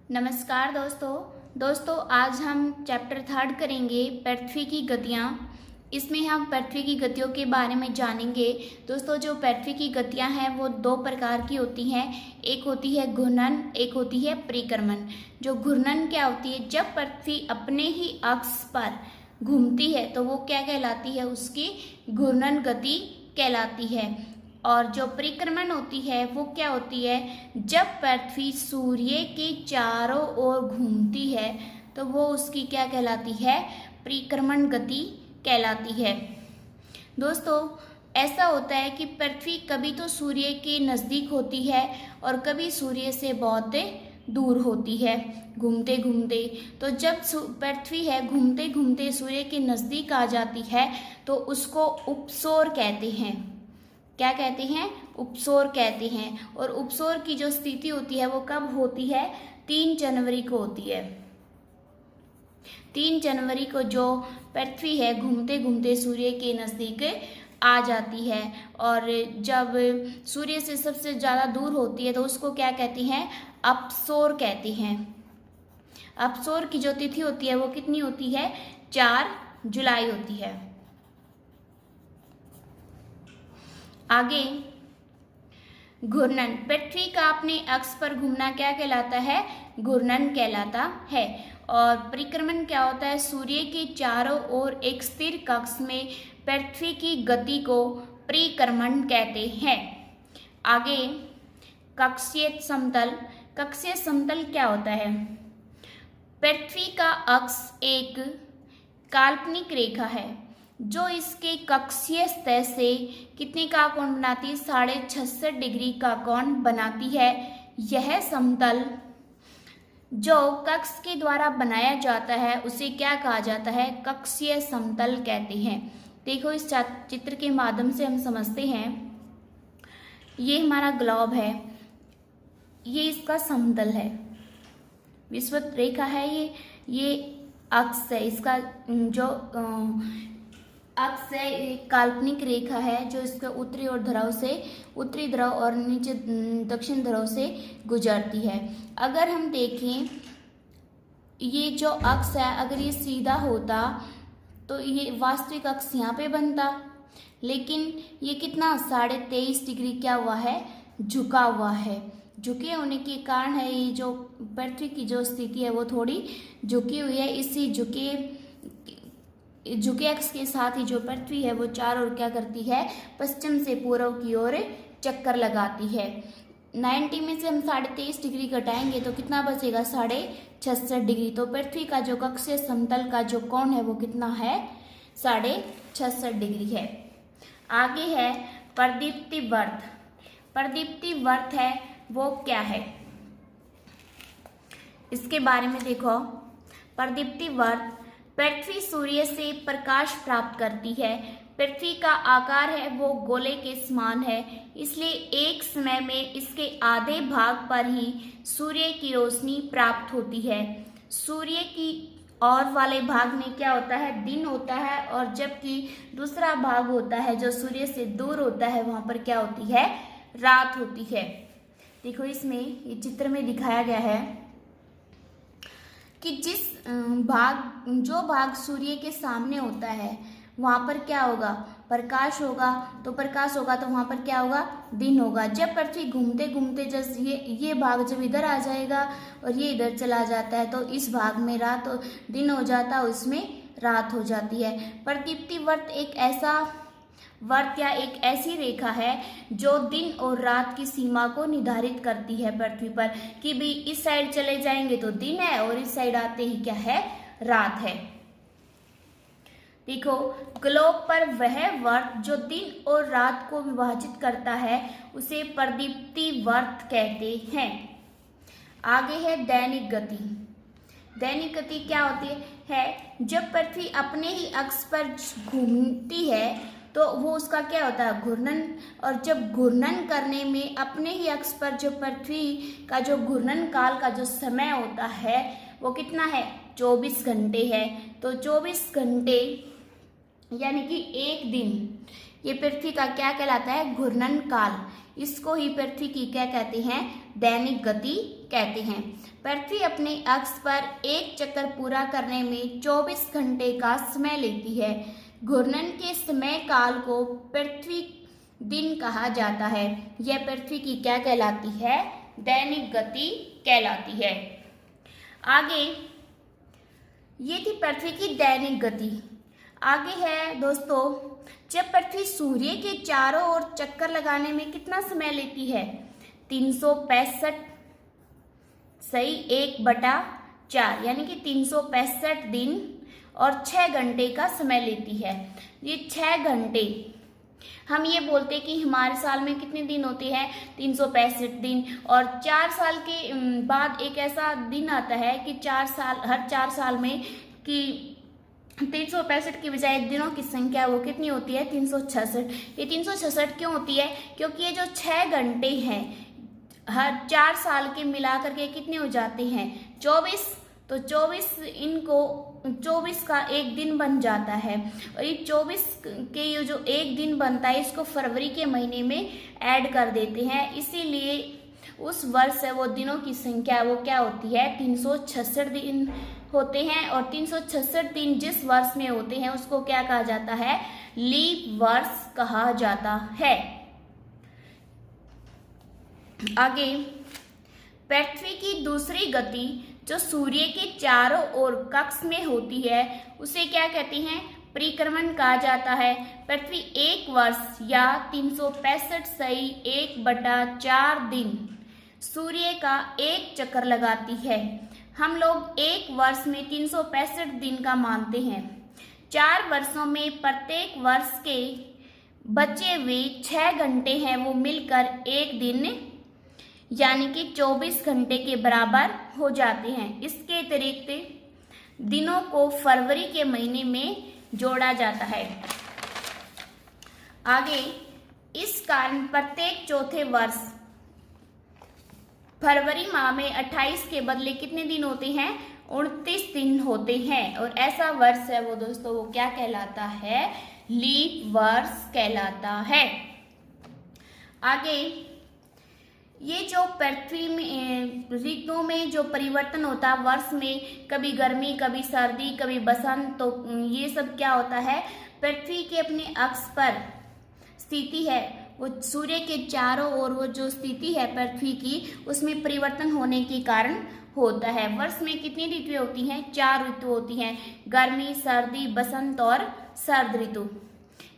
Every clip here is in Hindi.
नमस्कार दोस्तों आज हम चैप्टर 3 करेंगे पृथ्वी की गतियाँ। इसमें हम पृथ्वी की गतियों के बारे में जानेंगे। दोस्तों जो पृथ्वी की गतियाँ हैं वो दो प्रकार की होती हैं। एक होती है घूर्णन, एक होती है परिक्रमण। जो घूर्णन क्या होती है, जब पृथ्वी अपने ही अक्ष पर घूमती है तो वो क्या कहलाती है, उसकी घूर्णन गति कहलाती है। और जो परिक्रमण होती है वो क्या होती है, जब पृथ्वी सूर्य के चारों ओर घूमती है तो वो उसकी क्या कहलाती है, परिक्रमण गति कहलाती है। दोस्तों ऐसा होता है कि पृथ्वी कभी तो सूर्य के नज़दीक होती है और कभी सूर्य से बहुत दूर होती है घूमते घूमते। तो जब पृथ्वी है घूमते घूमते सूर्य के नज़दीक आ जाती है तो उसको उपसौर कहते हैं। क्या कहते हैं, उपसौर कहते हैं। और उपसौर की जो स्थिति होती है वो कब होती है, 3 जनवरी को होती है। 3 जनवरी को जो पृथ्वी है घूमते घूमते सूर्य के नज़दीक आ जाती है और जब सूर्य से सबसे ज़्यादा दूर होती है तो उसको क्या कहते हैं, अपसौर कहते हैं। अपसौर की जो तिथि होती है वो कितनी होती है, 4 जुलाई होती है। आगे घूर्णन, पृथ्वी का अपने अक्ष पर घूमना क्या कहलाता है, घूर्णन कहलाता है। और परिक्रमण क्या होता है, सूर्य के चारों ओर एक स्थिर कक्ष में पृथ्वी की गति को परिक्रमण कहते हैं। आगे कक्षीय समतल, कक्षीय समतल क्या होता है, पृथ्वी का अक्ष एक काल्पनिक रेखा है जो इसके कक्षीय सतह से कितने का कोण बनाती है, 66.5 डिग्री का कोण बनाती है। यह समतल जो कक्ष के द्वारा बनाया जाता है उसे क्या कहा जाता है, कक्षीय समतल कहते हैं। देखो इस चित्र के माध्यम से हम समझते हैं, ये हमारा ग्लोब है, ये इसका समतल है, विषुवत रेखा है, ये अक्ष है, इसका जो अक्ष है एक काल्पनिक रेखा है जो इसके उत्तरी और ध्रुव से, उत्तरी ध्रुव और नीचे दक्षिण ध्रुव से गुजरती है। अगर हम देखें ये जो अक्ष है, अगर ये सीधा होता तो ये वास्तविक अक्ष यहाँ पे बनता, लेकिन ये कितना 23.5 डिग्री क्या हुआ है, झुका हुआ है। झुके होने के कारण है ये जो पृथ्वी की जो स्थिति है वो थोड़ी झुकी हुई है। इसी झुके अक्ष के साथ ही जो पृथ्वी है वो चारों ओर क्या करती है, पश्चिम से पूर्व की ओर चक्कर लगाती है। 90 में से हम 23.5 डिग्री घटाएंगे तो कितना बचेगा, 66.5 डिग्री। तो पृथ्वी का जो कक्षीय समतल का जो कोण है वो कितना है, 66.5 डिग्री है। आगे है प्रदीप्ति वर्त, प्रदीप्ति वर्त है वो क्या है, इसके बारे में देखो। प्रदीप्ति वर्त, पृथ्वी सूर्य से प्रकाश प्राप्त करती है। पृथ्वी का आकार है वो गोले के समान है, इसलिए एक समय में इसके आधे भाग पर ही सूर्य की रोशनी प्राप्त होती है। सूर्य की और वाले भाग में क्या होता है, दिन होता है, और जबकि दूसरा भाग होता है जो सूर्य से दूर होता है वहां पर क्या होती है, रात होती है। देखो इसमें ये चित्र में दिखाया गया है कि जो भाग सूर्य के सामने होता है वहाँ पर क्या होगा, प्रकाश होगा। तो प्रकाश होगा तो वहाँ पर क्या होगा, दिन होगा। जब पृथ्वी घूमते घूमते जब ये भाग जब इधर आ जाएगा और ये इधर चला जाता है तो इस भाग में रात दिन हो जाता है, उसमें रात हो जाती है। प्रदीप्ति वर्त एक ऐसा वर्त या एक ऐसी रेखा है जो दिन और रात की सीमा को निर्धारित करती है पृथ्वी पर, कि भी इस साइड चले जाएंगे तो दिन है और इस साइड आते ही क्या है, रात है। देखो ग्लोब पर वह वर्त जो दिन और रात को विभाजित करता है उसे प्रदीप्ति वर्त कहते हैं। आगे है दैनिक गति। दैनिक गति क्या होती है, जब पृथ्वी अपने ही अक्ष पर घूमती है तो वो उसका क्या होता है, घूर्णन। और जब घूर्णन करने में अपने ही अक्ष पर जो पृथ्वी का जो घूर्णन काल का जो समय होता है वो कितना है, 24 घंटे है। तो 24 घंटे यानी कि एक दिन, ये पृथ्वी का क्या कहलाता है? घूर्णन काल। इसको ही पृथ्वी की क्या कहते हैं? दैनिक गति कहते हैं। पृथ्वी अपने अक्ष पर एक चक्कर पूरा करने में 24 घंटे का समय लेती है। घूर्णन के समय काल को पृथ्वी दिन कहा जाता है। यह पृथ्वी की क्या कहलाती है? दैनिक गति कहलाती है। आगे ये थी पृथ्वी की दैनिक गति। आगे है दोस्तों, जब पृथ्वी सूर्य के चारों ओर चक्कर लगाने में कितना समय लेती है? 365 सही 1/4 यानी कि 365 दिन और 6 घंटे का समय लेती है। ये 6 घंटे, हम ये बोलते हैं कि हमारे साल में कितने दिन होते हैं? 365 दिन। और 4 साल के बाद एक ऐसा दिन आता है कि हर 4 साल में कि 365 की बजाय दिनों की संख्या वो कितनी होती है? 366। ये 366 क्यों होती है? क्योंकि ये जो 6 घंटे हैं हर 4 साल के मिला करके कितने हो जाते हैं? 24। तो 24 का एक दिन बन जाता है। और ये 24 के ये जो एक दिन बनता है इसको फरवरी के महीने में ऐड कर देते हैं, इसीलिए उस वर्ष है वो दिनों की संख्या वो क्या होती है? 366 दिन होते हैं। और 366 दिन जिस वर्ष में होते हैं उसको क्या कहा जाता है? लीप वर्ष कहा जाता है। आगे पृथ्वी की दूसरी गति जो सूर्य के चारों ओर कक्ष में होती है उसे क्या कहते हैं? परिक्रमण कहा जाता है। पृथ्वी एक वर्ष या 365 सही 1/4 दिन सूर्य का एक चक्कर लगाती है। हम लोग एक वर्ष में 365 दिन का मानते हैं। 4 वर्षों में प्रत्येक वर्ष के बचे हुए 6 घंटे हैं वो मिलकर एक दिन यानी कि 24 घंटे के बराबर हो जाते हैं। इसके अतिरिक्त दिनों को फरवरी के महीने में जोड़ा जाता है। आगे इस कारण प्रत्येक चौथे वर्ष फरवरी माह में 28 के बदले कितने दिन होते हैं? 29 दिन होते हैं। और ऐसा वर्ष है वो दोस्तों वो क्या कहलाता है? लीप वर्ष कहलाता है। आगे ये जो पृथ्वी में ऋतुओं में जो परिवर्तन होता है वर्ष में, कभी गर्मी कभी सर्दी कभी बसंत, तो ये सब क्या होता है? पृथ्वी के अपने अक्ष पर स्थिति है वो सूर्य के चारों ओर वो जो स्थिति है पृथ्वी की उसमें परिवर्तन होने के कारण होता है। वर्ष में कितनी ऋतुएं होती हैं? 4 ऋतु होती हैं, गर्मी सर्दी बसंत और शरद ऋतु।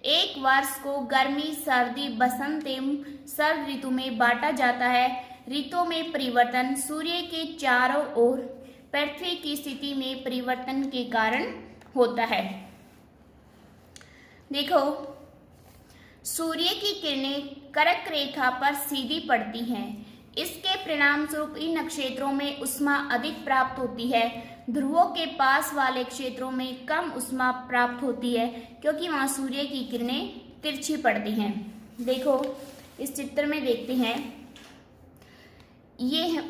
एक वर्ष को गर्मी सर्दी बसंत एवं शरद ऋतु में बांटा जाता है। ऋतुओं में परिवर्तन सूर्य के चारों ओर पृथ्वी की स्थिति में परिवर्तन के कारण होता है। देखो, सूर्य की किरणें कर्क रेखा पर सीधी पड़ती हैं। इसके परिणाम स्वरूप इन नक्षत्रों में ऊष्मा अधिक प्राप्त होती है। ध्रुवों के पास वाले क्षेत्रों में कम ऊष्मा प्राप्त होती है क्योंकि वहां सूर्य की किरणें तिरछी पड़ती हैं। देखो इस चित्र में देखते हैं, ये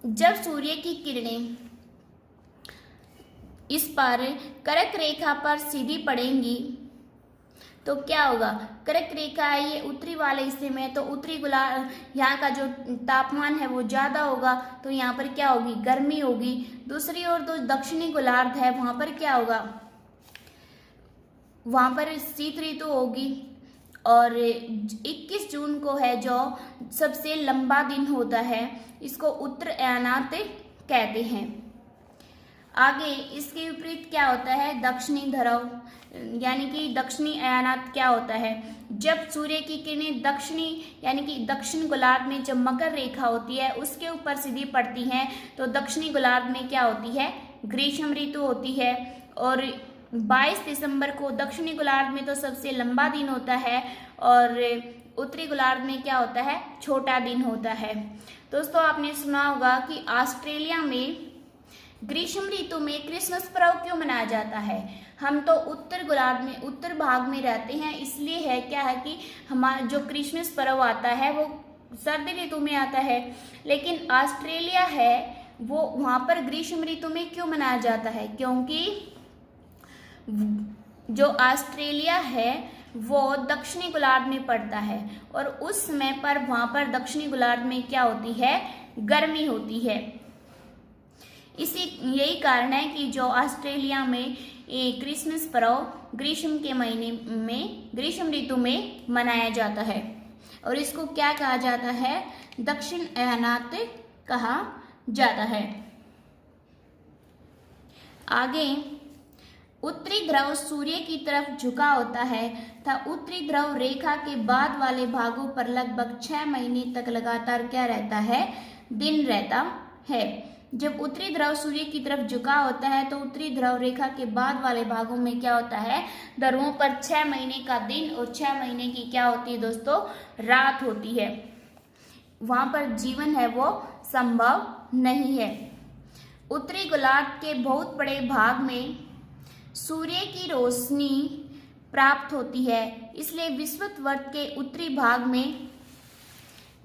जब सूर्य की किरणें इस पर कर्क रेखा पर सीधी पड़ेंगी तो क्या होगा? कर्क रेखा है ये उत्तरी वाले हिस्से में, तो उत्तरी गोलार्ध यहाँ का जो तापमान है वो ज़्यादा होगा, तो यहाँ पर क्या होगी? गर्मी होगी। दूसरी ओर जो दक्षिणी गोलार्ध है वहाँ पर क्या होगा? वहाँ पर शीत ऋतु होगी। और 21 जून को है जो सबसे लंबा दिन होता है, इसको उत्तरायणात कहते हैं। आगे इसके विपरीत क्या होता है? दक्षिणी ध्रुव यानी कि दक्षिणी अयानात क्या होता है? जब सूर्य की किरणें दक्षिणी यानी कि दक्षिण गोलार्ध में जब मकर रेखा होती है उसके ऊपर सीधी पड़ती हैं तो दक्षिणी गोलार्ध में क्या होती है? ग्रीष्म ऋतु होती है। और 22 दिसंबर को दक्षिणी गोलार्ध में तो सबसे लंबा दिन होता है और उत्तरी गोलार्ध में क्या होता है? छोटा दिन होता है। दोस्तों आपने सुना होगा कि ऑस्ट्रेलिया में ग्रीष्म ऋतु में क्रिसमस पर्व क्यों मनाया जाता है? हम तो उत्तर गोलार्ध में उत्तर भाग में रहते हैं, इसलिए है क्या है कि हमारा जो क्रिसमस पर्व आता है वो सर्दी ऋतु में आता है। लेकिन ऑस्ट्रेलिया है वो वहाँ पर ग्रीष्म ऋतु में क्यों मनाया जाता है? क्योंकि जो ऑस्ट्रेलिया है वो दक्षिणी गोलार्ध में पड़ता है और उस समय पर वहाँ पर दक्षिणी गोलार्ध में क्या होती है, गर्मी होती है। यही कारण है कि जो ऑस्ट्रेलिया में क्रिसमस पर्व ग्रीष्म के महीने में, ग्रीष्म ऋतु में मनाया जाता है और इसको क्या कहा जाता है, दक्षिण अयानात कहा जाता है। आगे, उत्तरी ध्रुव सूर्य की तरफ झुका होता है तथा उत्तरी ध्रुव रेखा के बाद वाले भागों पर लगभग 6 महीने तक लगातार क्या रहता है, दिन रहता है। जब उत्तरी ध्रुव सूर्य की तरफ झुका होता है तो उत्तरी ध्रुव रेखा के बाद वाले भागों में क्या होता है, ध्रुवों पर 6 महीने का दिन और 6 महीने की क्या होती है दोस्तों, रात होती है। वहां पर जीवन है वो संभव नहीं है। उत्तरी गोलार्ध के बहुत बड़े भाग में सूर्य की रोशनी प्राप्त होती है, इसलिए विषुवत के उत्तरी भाग में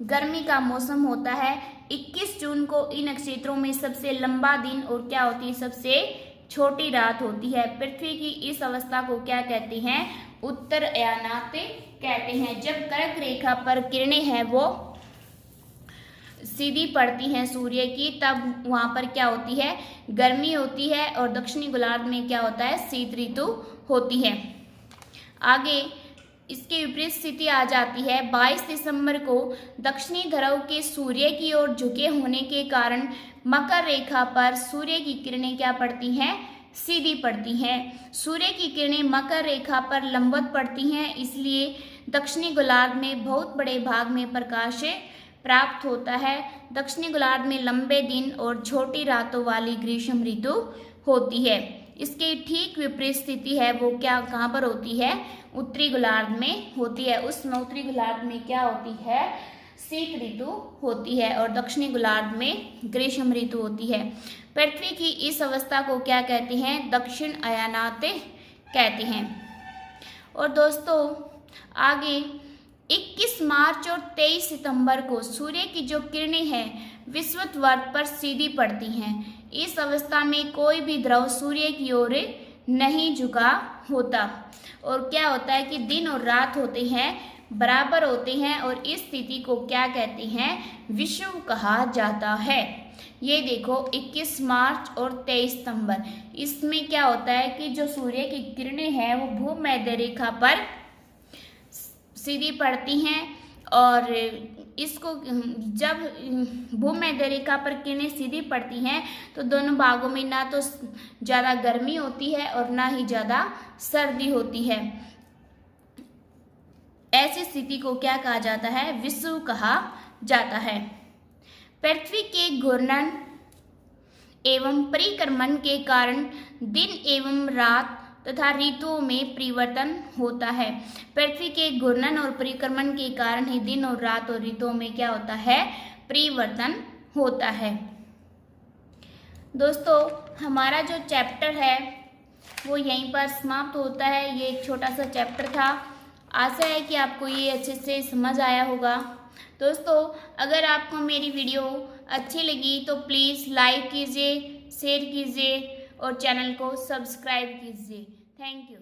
गर्मी का मौसम होता है। 21 जून को इन क्षेत्रों में सबसे लंबा दिन और क्या होती है, सबसे छोटी रात होती है। पृथ्वी की इस अवस्था को क्या कहते हैं, उत्तर अयानात कहते हैं। जब कर्क रेखा पर किरणें हैं वो सीधी पड़ती हैं सूर्य की, तब वहां पर क्या होती है, गर्मी होती है और दक्षिणी गोलार्ध में क्या होता है, शीत ऋतु होती है। आगे इसकी विपरीत स्थिति आ जाती है। 22 दिसंबर को दक्षिणी ध्रुव के सूर्य की ओर झुके होने के कारण मकर रेखा पर सूर्य की किरणें क्या पड़ती हैं, सीधी पड़ती हैं। सूर्य की किरणें मकर रेखा पर लंबवत पड़ती हैं, इसलिए दक्षिणी गोलार्ध में बहुत बड़े भाग में प्रकाश प्राप्त होता है। दक्षिणी गोलार्ध में लंबे दिन और छोटी रातों वाली ग्रीष्म ऋतु होती है। इसकी ठीक विपरीत स्थिति है वो क्या, कहाँ पर होती है, उत्तरी गोलार्ध में होती है। उसमें उत्तरी गोलार्ध में क्या होती है, शीत ऋतु होती है और दक्षिणी गोलार्ध में ग्रीष्म ऋतु होती है। पृथ्वी की इस अवस्था को क्या कहते हैं, दक्षिण अयानात कहते हैं। और दोस्तों आगे 21 मार्च और 23 सितंबर को सूर्य की जो किरणें हैं विषुवत पर सीधी पड़ती हैं। इस अवस्था में कोई भी ध्रुव सूर्य की ओर नहीं झुका होता और क्या होता है कि दिन और रात होते हैं बराबर होते हैं और इस स्थिति को क्या कहते हैं, विषुव कहा जाता है। ये देखो 21 मार्च और 23 सितंबर, इसमें क्या होता है कि जो सूर्य की किरणें हैं वो भूमध्य रेखा पर सीधी पड़ती हैं और इसको जब भूमध्य रेखा पर किरणें सीधी पड़ती हैं तो दोनों भागों में ना तो ज़्यादा गर्मी होती है और ना ही ज़्यादा सर्दी होती है। ऐसी स्थिति को क्या कहा जाता है, विषुव कहा जाता है। पृथ्वी के घूर्णन एवं परिक्रमण के कारण दिन एवं रात तथा ऋतुओं में परिवर्तन होता है। पृथ्वी के घूर्णन और परिक्रमण के कारण ही दिन और रात और ऋतुओं में क्या होता है, परिवर्तन होता है। दोस्तों हमारा जो चैप्टर है वो यहीं पर समाप्त होता है। ये एक छोटा सा चैप्टर था। आशा है कि आपको ये अच्छे से समझ आया होगा। दोस्तों अगर आपको मेरी वीडियो अच्छी लगी तो प्लीज़ लाइक कीजिए, शेयर कीजिए और चैनल को सब्सक्राइब कीजिए। Thank you.